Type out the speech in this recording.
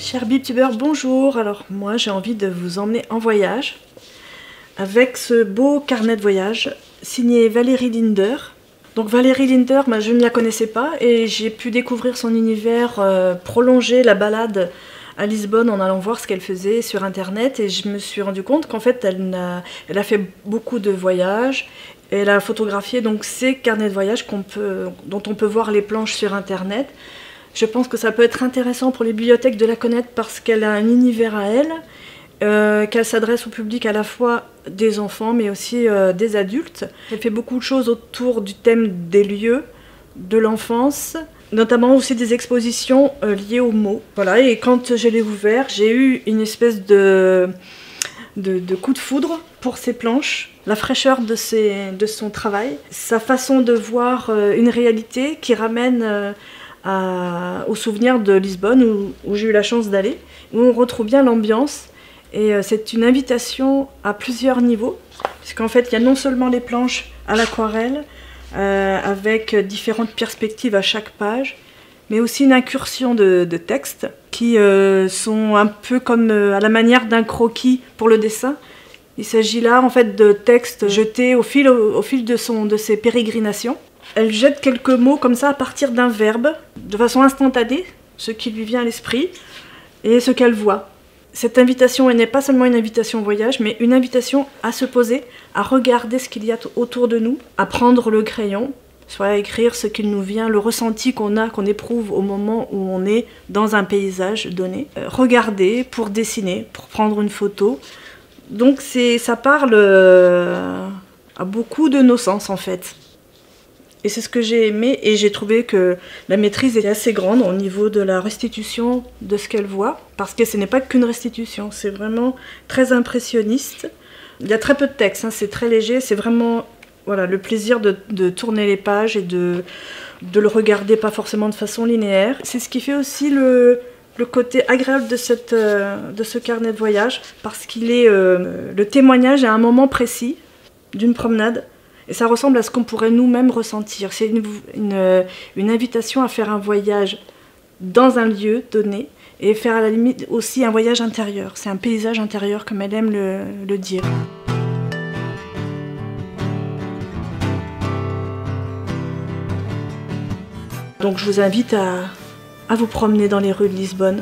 Chers BeTubers, bonjour. Alors moi j'ai envie de vous emmener en voyage avec ce beau carnet de voyage signé Valérie Linder. Donc Valérie Linder, je ne la connaissais pas et j'ai pu découvrir son univers, prolonger la balade à Lisbonne en allant voir ce qu'elle faisait sur internet, et je me suis rendu compte qu'en fait elle a fait beaucoup de voyages. Elle a photographié donc ces carnets de voyage dont on peut voir les planches sur internet. Je pense que ça peut être intéressant pour les bibliothèques de la connaître parce qu'elle a un univers à elle, qu'elle s'adresse au public à la fois des enfants mais aussi des adultes. Elle fait beaucoup de choses autour du thème des lieux, de l'enfance, notamment aussi des expositions liées aux mots. Voilà, et quand je l'ai ouvert, j'ai eu une espèce de coup de foudre pour ses planches, la fraîcheur de son travail, sa façon de voir une réalité qui ramène au souvenir de Lisbonne où j'ai eu la chance d'aller, où on retrouve bien l'ambiance. Et c'est une invitation à plusieurs niveaux, puisqu'en fait il y a non seulement les planches à l'aquarelle, avec différentes perspectives à chaque page, mais aussi une incursion de textes qui sont un peu comme à la manière d'un croquis pour le dessin. Il s'agit là en fait de textes jetés au fil de ses pérégrinations. Elle jette quelques mots comme ça à partir d'un verbe, de façon instantanée, ce qui lui vient à l'esprit et ce qu'elle voit. Cette invitation, elle n'est pas seulement une invitation au voyage, mais une invitation à se poser, à regarder ce qu'il y a autour de nous, à prendre le crayon, soit à écrire ce qu'il nous vient, le ressenti qu'on éprouve au moment où on est dans un paysage donné. Regarder pour dessiner, pour prendre une photo. Donc ça parle à beaucoup de nos sens en fait. Et c'est ce que j'ai aimé, et j'ai trouvé que la maîtrise était assez grande au niveau de la restitution de ce qu'elle voit, parce que ce n'est pas qu'une restitution, c'est vraiment très impressionniste. Il y a très peu de texte, c'est très léger, c'est vraiment voilà, le plaisir de tourner les pages et de le regarder pas forcément de façon linéaire. C'est ce qui fait aussi le côté agréable de ce carnet de voyage, parce qu'il est le témoignage à un moment précis d'une promenade. Et ça ressemble à ce qu'on pourrait nous-mêmes ressentir. C'est une invitation à faire un voyage dans un lieu donné et faire à la limite aussi un voyage intérieur. C'est un paysage intérieur comme elle aime le dire. Donc je vous invite à vous promener dans les rues de Lisbonne.